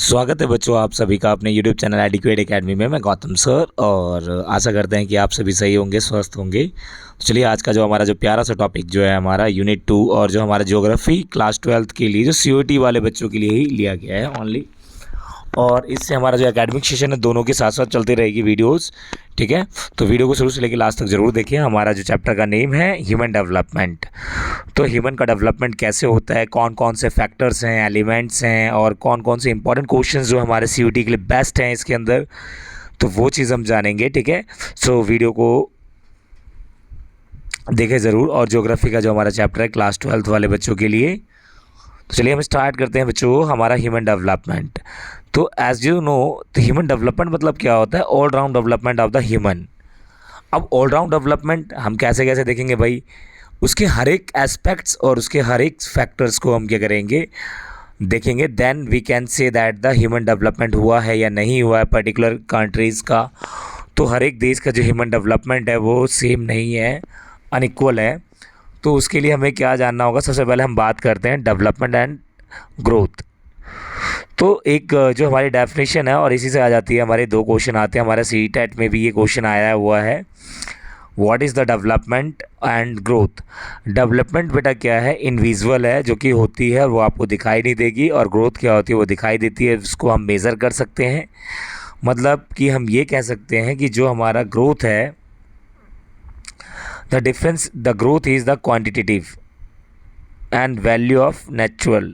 स्वागत है बच्चों आप सभी का अपने YouTube चैनल एडिक्वेट एकेडमी में। मैं गौतम सर और आशा करते हैं कि आप सभी सही होंगे, स्वस्थ होंगे। तो चलिए आज का जो हमारा जो प्यारा सा टॉपिक जो है हमारा यूनिट 2 और जो हमारा ज्योग्राफी क्लास 12th के लिए जो COT वाले बच्चों के लिए ही लिया गया है ओनली। और इससे हमारा जो एकेडमिक सेशन है दोनों के साथ साथ चलती रहेगी वीडियोस, ठीक है। तो वीडियो को शुरू से लेकर लास्ट तक जरूर देखिए। हमारा जो चैप्टर का नेम है ह्यूमन डेवलपमेंट। तो ह्यूमन का डेवलपमेंट कैसे होता है, कौन कौन से फैक्टर्स हैं, एलिमेंट्स हैं और कौन कौन से इंपॉर्टेंट क्वेश्चंस जो हमारे COT के लिए बेस्ट हैं इसके अंदर, तो वो चीज़ हम जानेंगे, ठीक है। सो वीडियो को देखें ज़रूर। और ज्योग्राफी का जो हमारा चैप्टर है क्लास 12th वाले बच्चों के लिए, तो चलिए हम स्टार्ट करते हैं बच्चों हमारा ह्यूमन डेवलपमेंट। तो एज यू नो तो ह्यूमन डेवलपमेंट मतलब क्या होता है, all round development of the human. अब ऑल राउंड डेवलपमेंट हम कैसे कैसे देखेंगे भाई, उसके हर एक एस्पेक्ट्स और उसके हर एक फैक्टर्स को हम क्या करेंगे, देखेंगे। Then we can say that the human development हुआ है या नहीं हुआ है पर्टिकुलर कंट्रीज़ का। तो हर एक देश का जो ह्यूमन डेवलपमेंट है वो सेम नहीं है, अनइक्वल है। तो उसके लिए हमें क्या जानना होगा, सबसे पहले हम बात करते हैं डेवलपमेंट एंड ग्रोथ। तो एक जो हमारी डेफिनेशन है और इसी से आ जाती है, हमारे दो क्वेश्चन आते हैं, हमारे CTET में भी ये क्वेश्चन आया हुआ है। What is the development and growth. Development बेटा क्या है, इनविजुअल है जो कि होती है और वो आपको दिखाई नहीं देगी, और ग्रोथ क्या होती है वो दिखाई देती है, उसको हम मेज़र कर सकते हैं। मतलब कि हम ये कह सकते हैं कि जो हमारा ग्रोथ है, the growth is the quantitative and value of natural.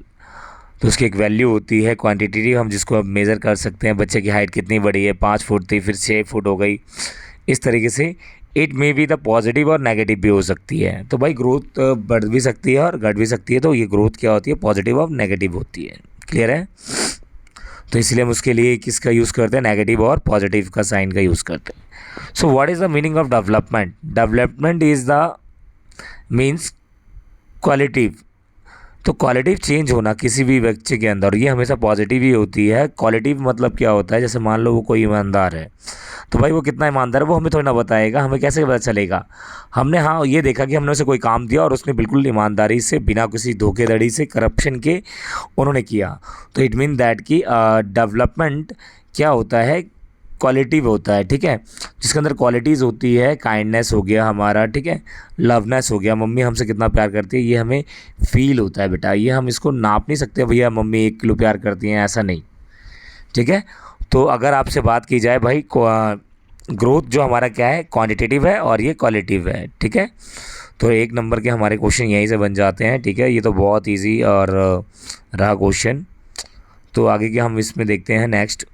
तो उसकी एक वैल्यू होती है क्वांटिटेटिव, हम जिसको हम मेज़र कर सकते हैं। बच्चे की हाइट कितनी बड़ी है, 5 फुट थी फिर 6 फुट हो गई, इस तरीके से। It may be the positive और नेगेटिव भी हो सकती है। तो भाई ग्रोथ बढ़ भी सकती है और घट भी सकती है। तो ये ग्रोथ क्या होती है, पॉजिटिव और नेगेटिव होती है। क्लियर है। तो इसलिए हम उसके लिए किसका यूज़ करते हैं, नेगेटिव और पॉजिटिव का साइन का यूज़ करते हैं। So what is the meaning of development. Development is the means qualitative. तो क्वालिटिव चेंज होना किसी भी बच्चे के अंदर, ये हमेशा पॉजिटिव ही होती है। क्वालिटिव मतलब क्या होता है, जैसे मान लो वो कोई ईमानदार है, तो भाई वो कितना ईमानदार है वो हमें थोड़ी ना बताएगा, हमें कैसे पता चलेगा। हमने हाँ ये देखा कि हमने उसे कोई काम दिया और उसने बिल्कुल ईमानदारी से, बिना किसी धोखेधड़ी से, करप्शन के उन्होंने किया। तो इट मीन दैट कि डेवलपमेंट क्या होता है, क्वालिटिव होता है, ठीक है। जिसके अंदर क्वालिटीज़ होती है, काइंडनेस हो गया हमारा, ठीक है, लवनेस हो गया, मम्मी हमसे कितना प्यार करती है ये हमें फील होता है बेटा। ये हम इसको नाप नहीं सकते भैया मम्मी 1 किलो प्यार करती हैं, ऐसा नहीं, ठीक है। तो अगर आपसे बात की जाए भाई, ग्रोथ जो हमारा क्या है, क्वांटिटेटिव है और ये क्वालिटिव है, ठीक है। तो 1 नंबर के हमारे क्वेश्चन यहीं से बन जाते हैं, ठीक है। ये तो बहुत ईजी और रहा क्वेश्चन। तो आगे के हम इसमें देखते हैं नेक्स्ट।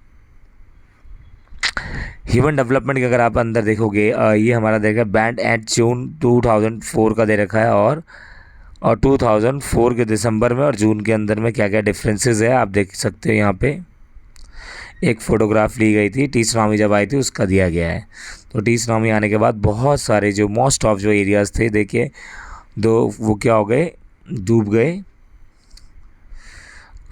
ह्यूमन डेवलपमेंट के अगर आप अंदर देखोगे, ये हमारा देखा बैंड एट जून 2004 का दे रखा है, और 2004 के दिसंबर में और जून के अंदर में क्या क्या डिफरेंसेस है आप देख सकते हो। यहाँ पे एक फ़ोटोग्राफ ली गई थी, टी सुनामी जब आई थी उसका दिया गया है। तो टी सुनामी आने के बाद बहुत सारे जो मोस्ट ऑफ जो एरियाज़ थे, देखिए वो क्या हो गए, डूब गए।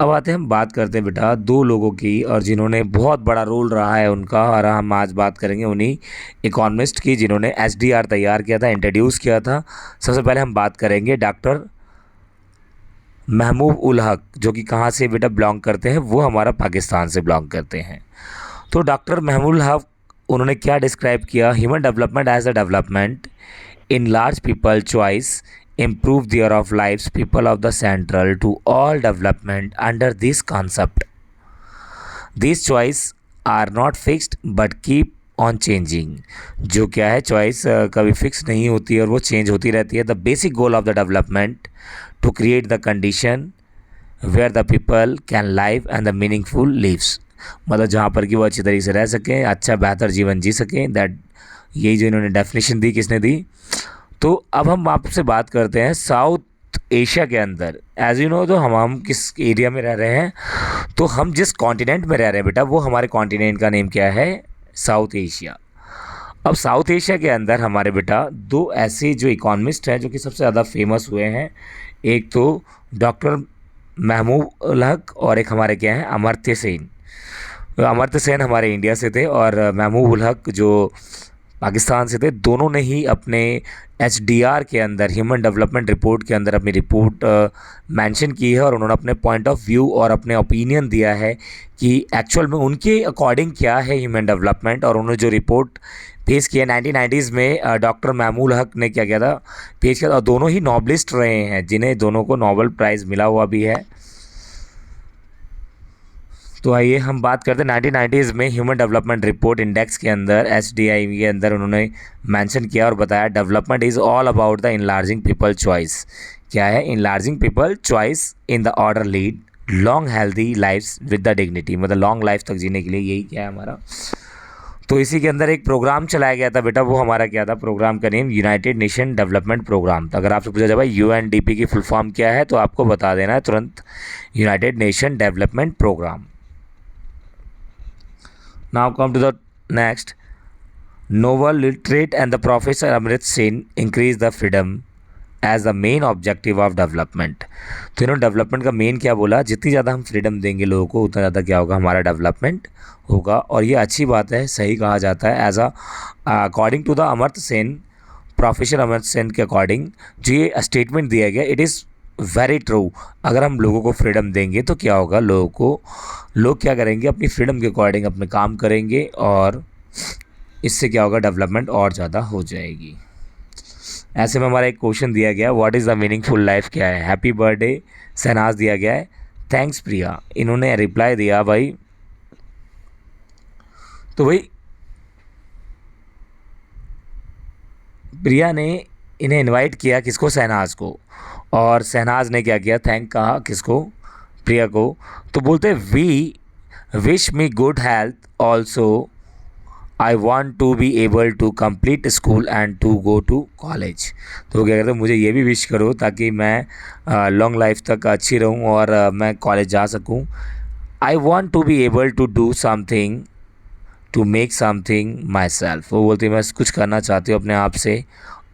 अब आते हैं, हम बात करते हैं बेटा 2 लोगों की, और जिन्होंने बहुत बड़ा रोल रहा है उनका, और हम आज बात करेंगे उन्हीं इकोनॉमिस्ट की जिन्होंने SDR तैयार किया था, इंट्रोड्यूस किया था। सबसे पहले हम बात करेंगे डॉक्टर महमूद उल हक, जो कि कहाँ से बेटा बिलोंग करते हैं, वो हमारा पाकिस्तान से बिलोंग करते हैं। तो डॉक्टर महमूद उल हक उन्होंने क्या डिस्क्राइब किया, human development as a development in large people choice improve their of lives people of the central to all development under this concept. These choice are not fixed but keep on changing. जो क्या है, choice कभी fix नहीं होती और वो change होती रहती है। The basic goal of the development to create the condition where the people can live and the meaningful lives. मतलब जहाँ पर कि वो अच्छी तरीके से रह सकें, अच्छा बेहतर जीवन जी सकें। दैट यही जो इन्होंने डेफिनेशन दी, किसने दी। तो अब हम आपसे बात करते हैं साउथ एशिया के अंदर। एज यू नो तो हम किस एरिया में रह रहे हैं, तो हम जिस कॉन्टिनेंट में रह रहे हैं बेटा, वो हमारे कॉन्टिनेंट का नेम क्या है, साउथ एशिया। अब साउथ एशिया के अंदर हमारे बेटा 2 ऐसे जो इकोनॉमिस्ट हैं जो कि सबसे ज़्यादा फेमस हुए हैं। एक तो डॉक्टर महमूद उल हक और एक हमारे क्या हैं, अमर्त्य सेन। अमर्त्य सेन हमारे इंडिया से थे और महमूद उल हक जो पाकिस्तान से थे। दोनों ने ही अपने HDR के अंदर, ह्यूमन डेवलपमेंट रिपोर्ट के अंदर अपनी रिपोर्ट मेंशन की है और उन्होंने अपने पॉइंट ऑफ व्यू और अपने ओपिनियन दिया है कि एक्चुअल में उनके अकॉर्डिंग क्या है ह्यूमन डेवलपमेंट। और उन्होंने जो रिपोर्ट पेश किया 1990s में डॉक्टर महमूद हक ने क्या किया था, पेश किया था। और दोनों ही नॉबलिस्ट रहे हैं, जिन्हें दोनों को नोबेल प्राइज़ मिला हुआ भी है। तो आइए हम बात करते हैं 1990s में ह्यूमन डेवलपमेंट रिपोर्ट इंडेक्स के अंदर, HDI के अंदर उन्होंने मेंशन किया और बताया development is all about the enlarging people choice. क्या है? Enlarging people choice in the order lead long healthy lifes with the dignity, मतलब लॉन्ग लाइफ तक जीने के लिए यही क्या है हमारा। तो इसी के अंदर एक प्रोग्राम चलाया गया था बेटा, वो हमारा क्या था, प्रोग्राम का name United Nation Development Programme था। अगर आपसे पूछा जाए भाई UNDP की फुल फॉर्म क्या है, तो आपको बता देना है तुरंत, United Nation Development Programme. Now come to the next. Novel literate and the Professor Amrit Sen increase the freedom as the main objective of development. तो इन्होंने डेवलपमेंट का मेन क्या बोला, जितनी ज़्यादा हम फ्रीडम देंगे लोगों को उतना ज़्यादा क्या होगा, हमारा डेवलपमेंट होगा। और ये अच्छी बात है, सही कहा जाता है। As according to the Amartya Sen, professor Amartya Sen के अकॉर्डिंग जो ये स्टेटमेंट दिया गया, इट इज़ वेरी ट्रू। अगर हम लोगों को फ्रीडम देंगे तो क्या होगा, लोग क्या करेंगे, अपनी फ्रीडम के अकॉर्डिंग अपने काम करेंगे और इससे क्या होगा, डेवलपमेंट और ज़्यादा हो जाएगी। ऐसे में हमारा एक क्वेश्चन दिया गया, what is the meaningful life क्या है। हैप्पी बर्थडे शहनाज दिया गया है, थैंक्स प्रिया। इन्होंने रिप्लाई दिया भाई, तो भाई प्रिया ने इन्हें इनवाइट किया, किसको, शहनाज को। और शहनाज ने क्या किया, थैंक कहा किसको, प्रिया को। तो बोलते we wish me good health also, I want to be able to complete school and to go to college. तो वो क्या कहते हैं, मुझे ये भी विश करो ताकि मैं लॉन्ग लाइफ तक अच्छी रहूँ और मैं कॉलेज जा सकूँ। I want to be able to do something to make something myself. वो बोलती है मैं कुछ करना चाहती हूँ अपने आप से।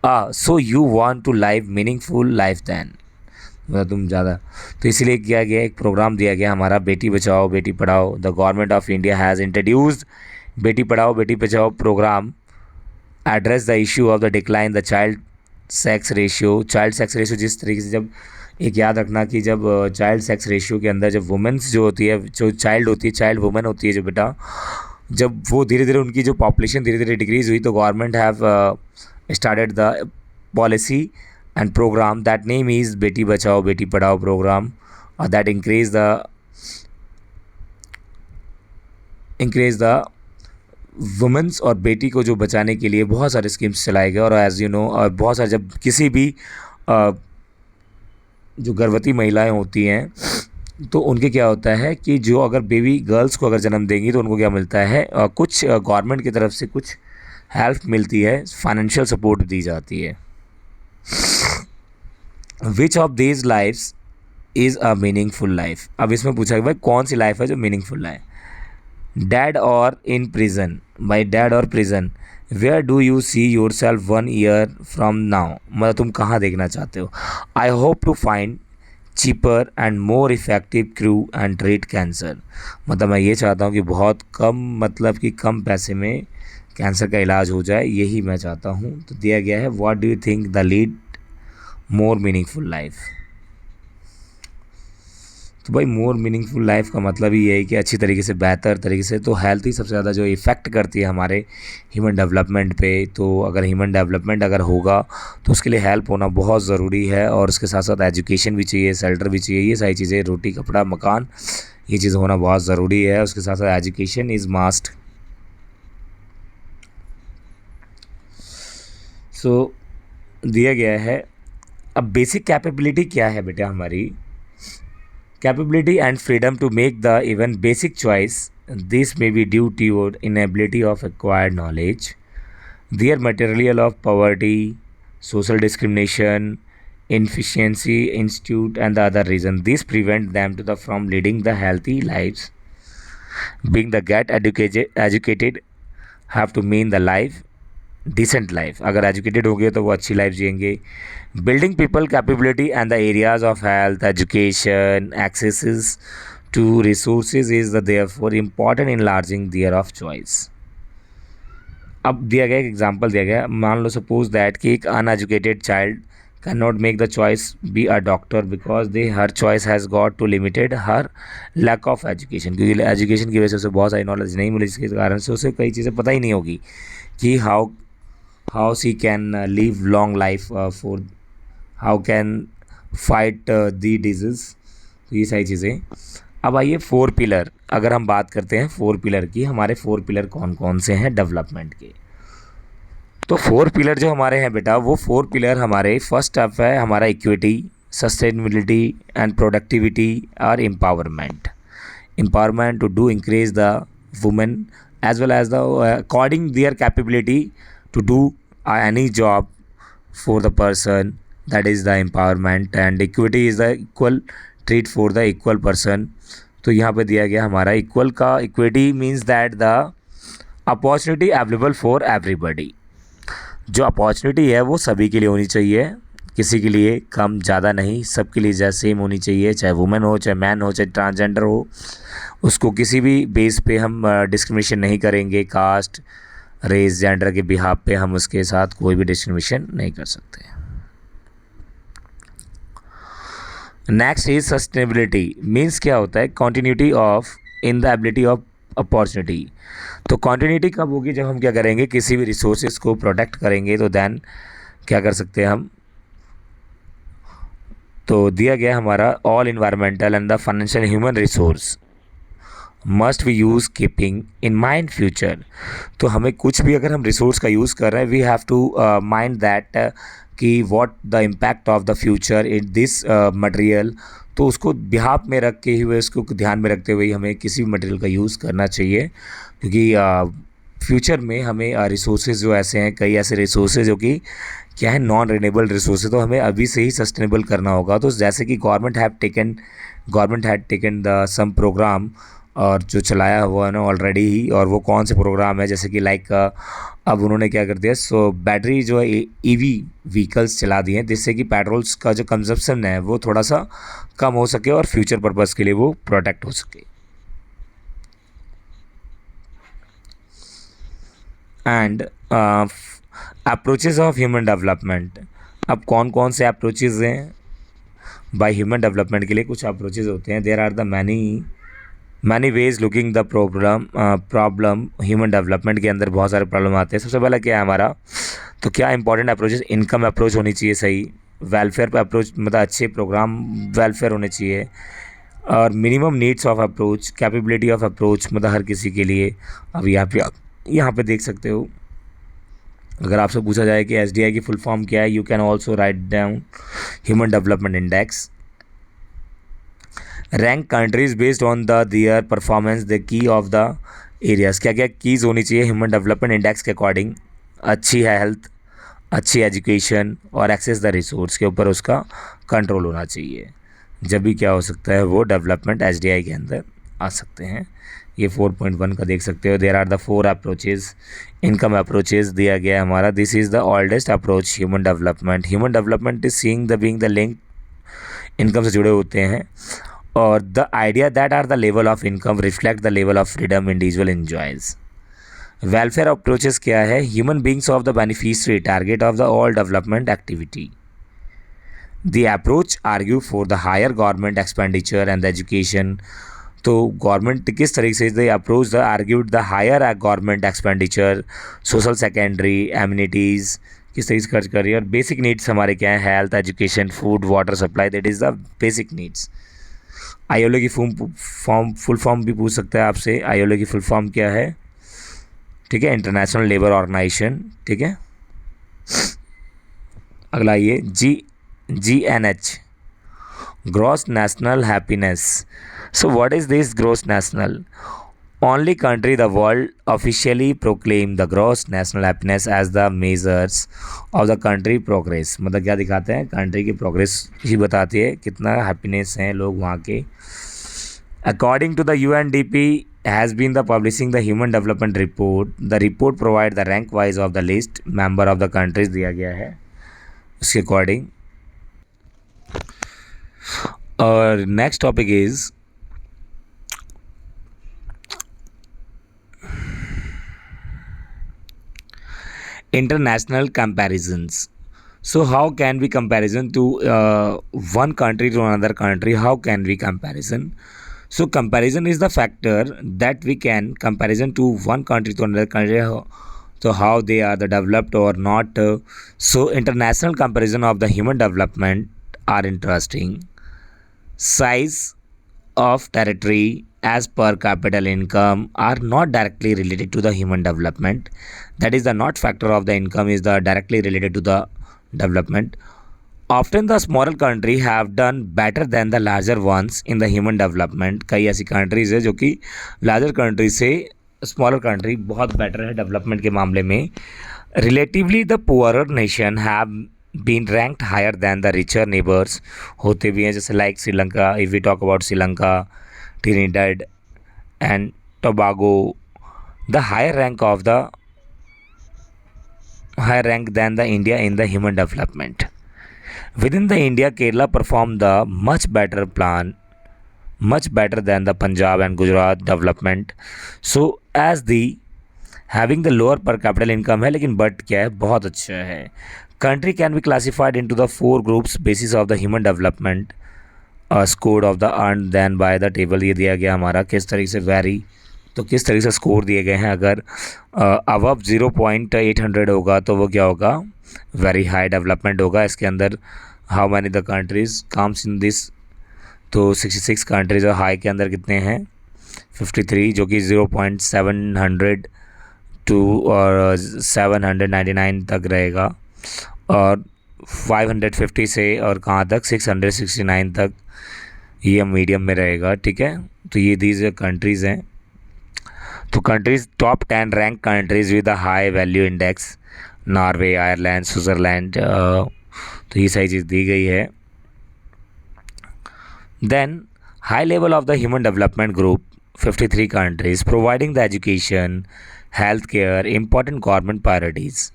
So you want to live meaningful life than, मतलब तुम ज़्यादा। तो इसीलिए किया गया, एक प्रोग्राम दिया गया हमारा, बेटी Bachao Beti Padhao. The government of India has introduced Beti Padhao Beti Bachao programme address the issue of the decline the child sex ratio. Child sex ratio जिस तरीके से, जब एक याद रखना कि जब चाइल्ड सेक्स रेशियो के अंदर जब वुमेंस जो होती है, जो चाइल्ड होती है, चाइल्ड वुमेन होती है जो बेटा, जब वो धीरे धीरे उनकी जो पॉपुलेशन धीरे धीरे डिक्रीज़ हुई, तो government have started the policy and program that name is बेटी बचाओ बेटी पढ़ाओ program, that increase the women's और बेटी को जो बचाने के लिए बहुत सारे स्कीम्स चलाए गए। और एज यू नो, बहुत सारे, जब किसी भी जो गर्भवती महिलाएं होती हैं तो उनके क्या होता है कि जो अगर बेबी गर्ल्स को अगर जन्म देंगी तो उनको क्या मिलता है, कुछ गवर्नमेंट की तरफ से कुछ हेल्प मिलती है, फाइनेंशियल सपोर्ट दी जाती है। Which of these lifes is a meaningful life. अब इसमें पूछा कि भाई कौन सी लाइफ है जो मीनिंगफुल है। Dead or in prison, by dead or prison, where do you see yourself 1 year from now, मतलब तुम कहाँ देखना चाहते हो। I hope to find cheaper and more effective cure and treat cancer, मतलब मैं ये चाहता हूँ कि बहुत कम, मतलब कि कम पैसे में कैंसर का इलाज हो जाए, यही मैं चाहता हूँ। तो दिया गया है what do you think the lead more meaningful life. तो भाई मोर मीनिंगफुल लाइफ का मतलब ही ये है कि अच्छी तरीके से, बेहतर तरीके से। तो हेल्थ ही सबसे ज़्यादा जो इफ़ेक्ट करती है हमारे ह्यूमन डेवलपमेंट पे। तो अगर ह्यूमन डेवलपमेंट अगर होगा तो उसके लिए हेल्प होना बहुत ज़रूरी है। और उसके साथ साथ एजुकेशन भी चाहिए, शेल्टर भी चाहिए, ये सारी चीज़ें, रोटी कपड़ा मकान, ये चीज़ होना बहुत ज़रूरी है। उसके साथ साथ एजुकेशन इज़ मस्ट। सो दिया गया है। अब बेसिक कैपेबिलिटी क्या है बेटा हमारी, capability and freedom to make the even basic choice. This may be due to your inability of acquired knowledge, their material of poverty, social discrimination, inefficiency, institute, and the other reason. This prevent them to the from leading the healthy lives. Being the get educated have to mean the life decent life. अगर educated हो गए तो वो अच्छी life जिएंगे। Building people capability and the areas of health education access to resources is the therefore important enlarging their of choice. अब दिया गया एक एग्जांपल दिया गया, मान लो सपोज दैट कि एक uneducated child can not make the choice be a doctor because they her choice has got to limited her lack of education, क्योंकि एजुकेशन की वजह से उसे बहुत सारी नॉलेज नहीं मिली, जिसके कारण से उसे कई चीज़ें पता ही नहीं होगी कि how she can live long life for, how can fight the disease. तो ये सारी चीज़ें। अब आइए फोर पिलर, अगर हम बात करते हैं फोर पिलर की, हमारे फोर पिलर कौन कौन से हैं डेवलपमेंट के। तो फोर पिलर जो हमारे हैं बेटा, वो फोर पिलर हमारे फर्स्ट अप है हमारा इक्विटी, सस्टेनेबिलिटी एंड प्रोडक्टिविटी और empowerment. Empowerment to do increase the women as well as the according their capability to do any job for the person, that is the empowerment, and equity is the equal treat for the equal person। तो यहाँ पे दिया गया हमारा equal का, equity means that the opportunity available for everybody. जो opportunity है वो सभी के लिए होनी चाहिए, किसी के लिए कम ज़्यादा नहीं, सबके लिए जैसे सेम होनी चाहिए, चाहे वुमेन हो, चाहे मैन हो, चाहे ट्रांसजेंडर हो, उसको किसी भी बेस पे हम डिस्क्रिमिनेशन नहीं करेंगे, कास्ट रेस जेंडर के बिहाफ पे हम उसके साथ कोई भी डिस्क्रिमिनेशन नहीं कर सकते। नेक्स्ट इज सस्टेनेबिलिटी, मीन्स क्या होता है, continuity of in the ability of opportunity. तो कॉन्टीन्यूटी कब होगी, जब हम क्या करेंगे, किसी भी रिसोर्सेज को प्रोटेक्ट करेंगे, तो देन क्या कर सकते हैं हम। तो दिया गया हमारा all environmental and the financial human resource must we use keeping in mind future. तो हमें कुछ भी अगर हम रिसोर्स का यूज़ कर रहे हैं, we have to mind that कि what the impact of the future in this material. तो उसको बिहाफ में रख के हुए, उसको ध्यान में रखते हुए हमें किसी भी मटेरियल का यूज़ करना चाहिए, क्योंकि फ्यूचर में हमें रिसोर्सेज जो ऐसे हैं, कई ऐसे रिसोर्सेज जो कि क्या है, नॉन रिन्यूएबल रिसोर्सेज, तो हमें अभी से ही सस्टेनेबल करना होगा। तो जैसे कि government had taken the some programme, और जो चलाया हुआ है ना ऑलरेडी ही, और वो कौन से प्रोग्राम है, जैसे कि लाइक अब उन्होंने क्या कर दिया, सो बैटरी जो है ईवी व्हीकल्स चला दिए हैं, जिससे कि पेट्रोल्स का जो कंजप्शन है वो थोड़ा सा कम हो सके और फ्यूचर पर्पज़ के लिए वो प्रोटेक्ट हो सके। And approaches of human development, अब कौन कौन से अप्रोचेस हैं बाय ह्यूमन डेवलपमेंट के लिए, कुछ अप्रोचेस होते हैं। There are the many ways looking the problem human development के अंदर बहुत सारे प्रॉब्लम आते हैं। सबसे पहला क्या है हमारा, तो क्या इंपॉर्टेंट अप्रोचेस, इनकम अप्रोच होनी चाहिए सही, वेलफेयर पे अप्रोच, मतलब अच्छे प्रोग्राम वेलफेयर होने चाहिए, और minimum needs of approach, capability of approach, मतलब हर किसी के लिए। अब यहाँ पे देख सकते हो, अगर आपसे पूछा जाए कि SDI की फुल फॉर्म क्या है, you can also write down human development index. Rank countries based on the their performance the key of the areas, क्या क्या कीज़ होनी चाहिए ह्यूमन डेवलपमेंट इंडेक्स के अकॉर्डिंग, अच्छी है हेल्थ, अच्छी एजुकेशन और एक्सेस द रिसोर्स के ऊपर उसका कंट्रोल होना चाहिए, जब भी क्या हो सकता है वो डेवलपमेंट SDI के अंदर आ सकते हैं। ये 4.1 का देख सकते हो। There are the 4 approaches. Income approaches दिया गया है हमारा, this is the oldest approach human development is seeing the being the link, income से जुड़े होते हैं, और the idea that are the level of income reflect the level of freedom individual enjoys. Welfare approaches क्या है, human beings of the beneficiary target of the all development activity. The approach argue for the higher government expenditure and the education. तो government किस तरीके से the approach the argued the higher government expenditure, social secondary amenities किस तरीके से खर्च कर रही है, और बेसिक नीड्स हमारे क्या है, health, education, food, water supply, that is the basic needs. ILO की फुल फॉर्म भी पूछ सकता है आपसे, ILO की फुल फॉर्म क्या है, ठीक है, इंटरनेशनल लेबर ऑर्गेनाइजेशन, ठीक है। अगला ये GNH, gross national happiness. So what is this gross national? Only country the world officially proclaim the gross national happiness as the measures of the country progress। मतलब क्या दिखाते हैं, कंट्री की progress ही बताती है कितना हैप्पीनेस हैं लोग वहाँ के। According to the UNDP has been the publishing the human development report, the report provide the rank wise of the list member of the countries दिया गया है उसके अकॉर्डिंग। और next topic is international comparisons. So how can we comparison to one country to another country? How can we comparison? So comparison is the factor that we can comparison to one country to another country. So how they are the developed or not. So international comparison of the human development are interesting. Size of territory as per capital income are not directly related to the human development. That is the not factor of the income is the directly related to the development. Often the smaller country have done better than the larger ones in the human development. कई ऐसी countries है जो कि larger country से smaller country बहुत better है development के मामले में. Relatively the poorer nation have been ranked higher than the richer neighbours होते भी हैं, जैसे like Sri Lanka. If we talk about Sri Lanka, Trinidad and Tobago, the higher rank than the India in the human development. Within the India, Kerala performed the much better than the Punjab and Gujarat development. So as the having the lower per capita income है, लेकिन but क्या है, बहुत अच्छा है. Country can be classified into the 4 groups basis of the human development score of the earned then by the table. ये दिया गया हमारा किस तरीके से वेरी, तो किस तरीके से स्कोर दिए गए हैं. अगर अबव 0.800 होगा तो वो क्या होगा, वेरी हाई डेवलपमेंट होगा. इसके अंदर how many the countries comes in this, तो 66 कंट्रीज और हाई के अंदर कितने हैं 53, जो कि 0.700 टू और 799 तक रहेगा. और 550 से और कहाँ तक 669 तक ये मीडियम में रहेगा. ठीक है, तो ये दीज कंट्रीज़ हैं. तो countries top 10 rank countries with a high value index, Norway, Ireland, Switzerland. तो ये सारी चीज़ दी गई है. Then high level of the human development group 53 countries providing the education, health care, important government priorities.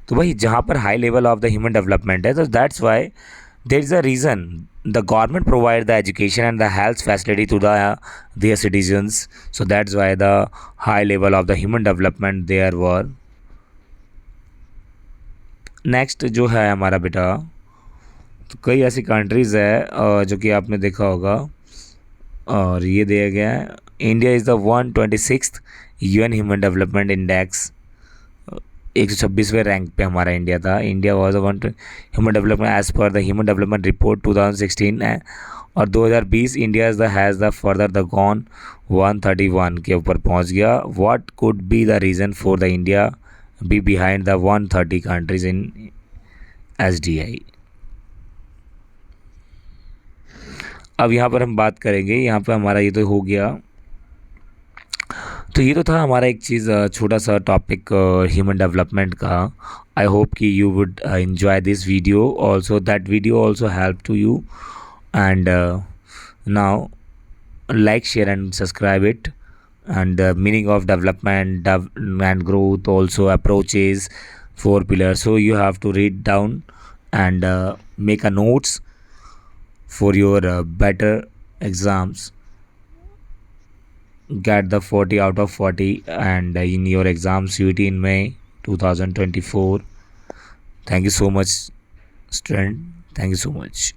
तो भाई जहाँ पर high level of the human development है, तो that's why there is a reason the government provide the education and the health facility to their citizens. So that's why the high level of the human development there were. Next जो है हमारा बेटा, तो कई ऐसी countries है जो कि आपने देखा होगा और ये दिया गया है. India is the 126th UN human development index. 126वें रैंक पे हमारा इंडिया था. India was one human development as पर द ह्यूमन डेवलपमेंट रिपोर्ट 2016 है. और 2020 India has the further the gone 131 के ऊपर पहुंच गया. What could be the reason for the India be behind the 130 countries in SDI. अब यहाँ पर हम बात करेंगे, यहाँ पर हमारा ये तो हो गया. तो ये तो था हमारा एक चीज़ छोटा सा टॉपिक ह्यूमन डेवलपमेंट का. आई होप कि you would enjoy this video also, that video also helped to you. And now like, share and subscribe it. And the meaning of development and growth, also approaches, 4 pillars. So you have to read down and make a notes for your better exams. Get the 40 out of 40 and in your exam CUT in May 2024. Thank you so much, student. Thank you so much.